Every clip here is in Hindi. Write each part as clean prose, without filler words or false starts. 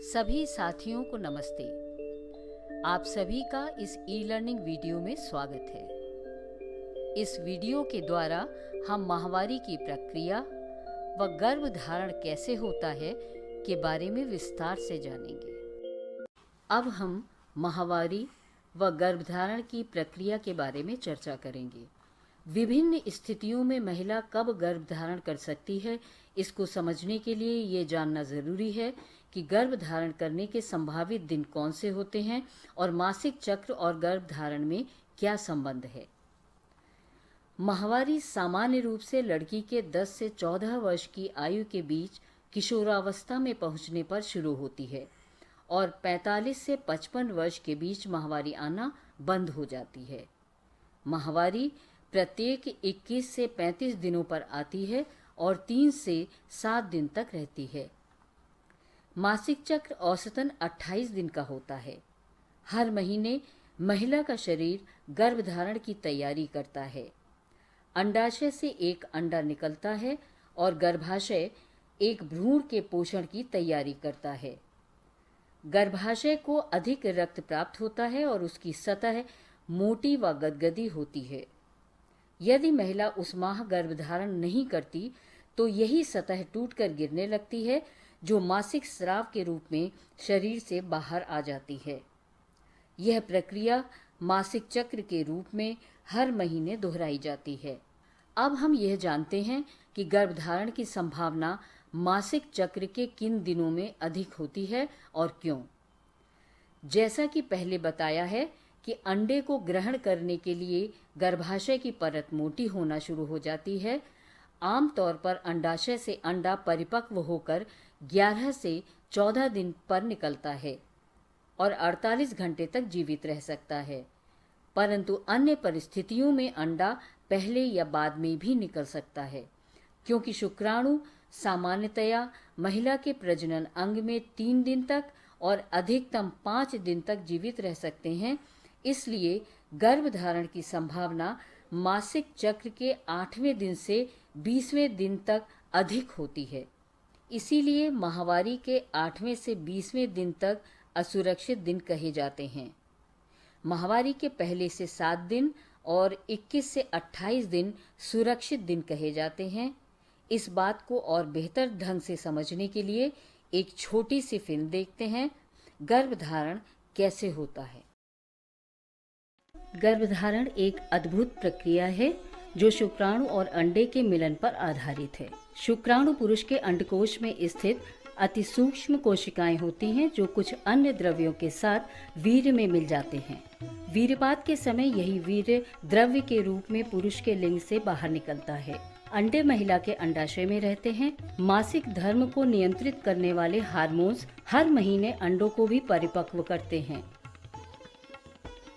सभी साथियों को नमस्ते। आप सभी का इस ई लर्निंग वीडियो में स्वागत है। इस वीडियो के द्वारा हम माहवारी की प्रक्रिया व गर्भधारण कैसे होता है के बारे में विस्तार से जानेंगे। अब हम माहवारी व गर्भधारण की प्रक्रिया के बारे में चर्चा करेंगे। विभिन्न स्थितियों में महिला कब गर्भधारण कर सकती है, इसको समझने के लिए ये जानना ज़रूरी है कि गर्भधारण करने के संभावित दिन कौन से होते हैं और मासिक चक्र और गर्भधारण में क्या संबंध है। माहवारी सामान्य रूप से लड़की के 10 से 14 वर्ष की आयु के बीच किशोरावस्था में पहुंचने पर शुरू होती है और 45 से 55 वर्ष के बीच माहवारी आना बंद हो जाती है। माहवारी प्रत्येक 21 से 35 दिनों पर आती है और 3 से 7 दिन तक रहती है। मासिक चक्र औसतन 28 दिन का होता है। हर महीने महिला का शरीर गर्भधारण की तैयारी करता है। अंडाशय से एक अंडा निकलता है और गर्भाशय एक भ्रूण के पोषण की तैयारी करता है। गर्भाशय को अधिक रक्त प्राप्त होता है और उसकी सतह मोटी व गदगदी होती है। यदि महिला उस माह गर्भधारण नहीं करती तो यही सतह टूटकर गिरने लगती है, जो मासिक स्राव के रूप में शरीर से बाहर आ जाती है। यह प्रक्रिया मासिक चक्र के रूप में हर महीने दोहराई जाती है। अब हम यह जानते हैं कि गर्भधारण की संभावना मासिक चक्र के किन दिनों में अधिक होती है और क्यों। जैसा कि पहले बताया है कि अंडे को ग्रहण करने के लिए गर्भाशय की परत मोटी होना शुरू हो जाती है। आमतौर पर अंडाशय से अंडा परिपक्व होकर 11 से 14 दिन पर निकलता है और 48 घंटे तक जीवित रह सकता है, परंतु अन्य परिस्थितियों में अंडा पहले या बाद में भी निकल सकता है। क्योंकि शुक्राणु सामान्यतया महिला के प्रजनन अंग में 3 दिन तक और अधिकतम 5 दिन तक जीवित रह सकते हैं, इसलिए गर्भधारण की संभावना मासिक चक्र के 8वें दिन से 20वें दिन तक अधिक होती है। इसीलिए माहवारी के 8वें से 20वें दिन तक असुरक्षित दिन कहे जाते हैं। माहवारी के पहले से 7 दिन और 21 से 28 दिन सुरक्षित दिन कहे जाते हैं। इस बात को और बेहतर ढंग से समझने के लिए एक छोटी सी फिल्म देखते हैं। गर्भधारण कैसे होता है। गर्भधारण एक अद्भुत प्रक्रिया है जो शुक्राणु और अंडे के मिलन पर आधारित है। शुक्राणु पुरुष के अंडकोश में स्थित अति सूक्ष्म कोशिकाएं होती हैं जो कुछ अन्य द्रव्यों के साथ वीर्य में मिल जाते हैं। वीर्यपात के समय यही वीर्य द्रव्य के रूप में पुरुष के लिंग से बाहर निकलता है। अंडे महिला के अंडाशय में रहते हैं। मासिक धर्म को नियंत्रित करने वाले हार्मोन्स हर महीने अंडों को भी परिपक्व करते हैं।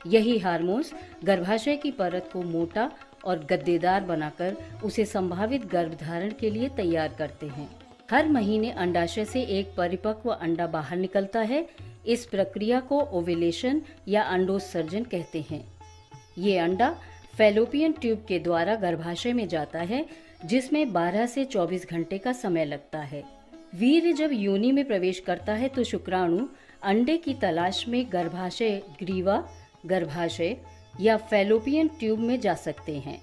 यही हार्मोन्स गर्भाशय की परत को मोटा और गद्देदार बनाकर उसे संभावित गर्भधारण के लिए तैयार करते हैं। हर महीने अंडाशय से एक परिपक्व अंडा बाहर निकलता है। इस प्रक्रिया को ओव्यूलेशन या अंडोत्सर्जन कहते हैं। ये अंडा फैलोपियन ट्यूब के द्वारा गर्भाशय में जाता है, जिसमें 12 से 24 घंटे का समय लगता है। वीर्य जब योनि में प्रवेश करता है तो शुक्राणु अंडे की तलाश में गर्भाशय ग्रीवा, गर्भाशय या फैलोपियन ट्यूब में जा सकते हैं।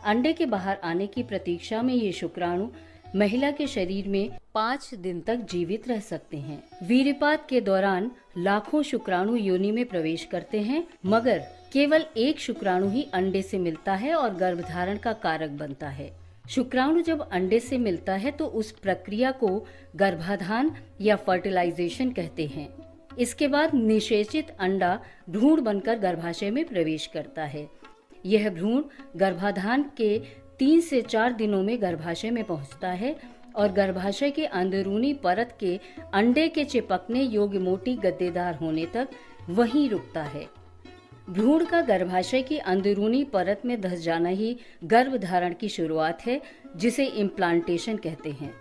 अंडे के बाहर आने की प्रतीक्षा में ये शुक्राणु महिला के शरीर में 5 दिन तक जीवित रह सकते हैं। वीर्यपात के दौरान लाखों शुक्राणु योनि में प्रवेश करते हैं, मगर केवल एक शुक्राणु ही अंडे से मिलता है और गर्भधारण का कारक बनता है। शुक्राणु जब अंडे से मिलता है तो उस प्रक्रिया को गर्भाधान या फर्टिलाइजेशन कहते हैं। इसके बाद निषेचित अंडा भ्रूण बनकर गर्भाशय में प्रवेश करता है। यह भ्रूण गर्भाधान के 3 से 4 दिनों में गर्भाशय में पहुंचता है और गर्भाशय के अंदरूनी परत के अंडे के चिपकने योग्य मोटी गद्देदार होने तक वहीं रुकता है। भ्रूण का गर्भाशय की अंदरूनी परत में धंस जाना ही गर्भधारण की शुरुआत है, जिसे इम्प्लांटेशन कहते हैं।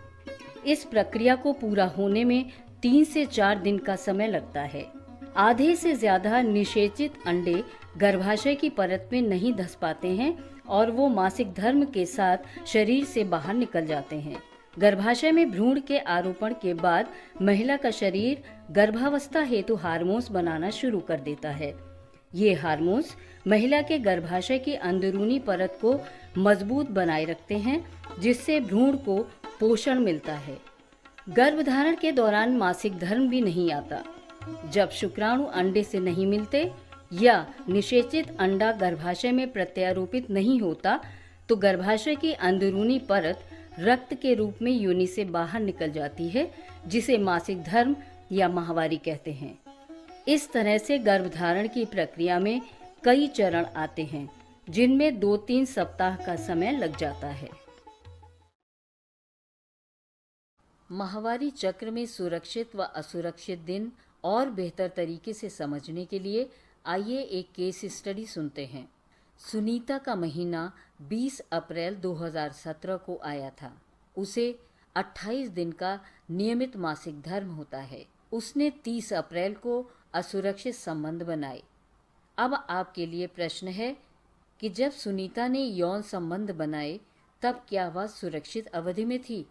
इस प्रक्रिया को पूरा होने में 3 से 4 दिन का समय लगता है। आधे से ज्यादा निषेचित अंडे गर्भाशय की परत में नहीं धंस पाते हैं और वो मासिक धर्म के साथ शरीर से बाहर निकल जाते हैं। गर्भाशय में भ्रूण के आरोपण के बाद महिला का शरीर गर्भावस्था हेतु हार्मोन्स बनाना शुरू कर देता है। ये हार्मोन्स महिला के गर्भाशय की अंदरूनी परत को मजबूत बनाए रखते हैं, जिससे भ्रूण को पोषण मिलता है। गर्भधारण के दौरान मासिक धर्म भी नहीं आता। जब शुक्राणु अंडे से नहीं मिलते या निषेचित अंडा गर्भाशय में प्रत्यारोपित नहीं होता, तो गर्भाशय की अंदरूनी परत रक्त के रूप में योनि से बाहर निकल जाती है, जिसे मासिक धर्म या माहवारी कहते हैं। इस तरह से गर्भधारण की प्रक्रिया में कई चरण आते हैं, जिनमें 2-3 सप्ताह का समय लग जाता है। माहवारी चक्र में सुरक्षित व असुरक्षित दिन और बेहतर तरीके से समझने के लिए आइए एक केस स्टडी सुनते हैं। सुनीता का महीना 20 अप्रैल 2017 को आया था। उसे 28 दिन का नियमित मासिक धर्म होता है। उसने 30 अप्रैल को असुरक्षित संबंध बनाए। अब आपके लिए प्रश्न है कि जब सुनीता ने यौन संबंध बनाए तब क्या वह सुरक्षित अवधि में थी?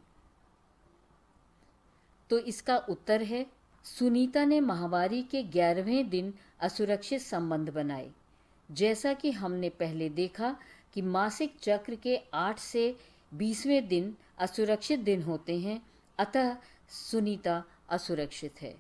तो इसका उत्तर है, सुनीता ने माहवारी के 11वें दिन असुरक्षित संबंध बनाए। जैसा कि हमने पहले देखा कि मासिक चक्र के 8 से 20वें दिन असुरक्षित दिन होते हैं, अतः सुनीता असुरक्षित है।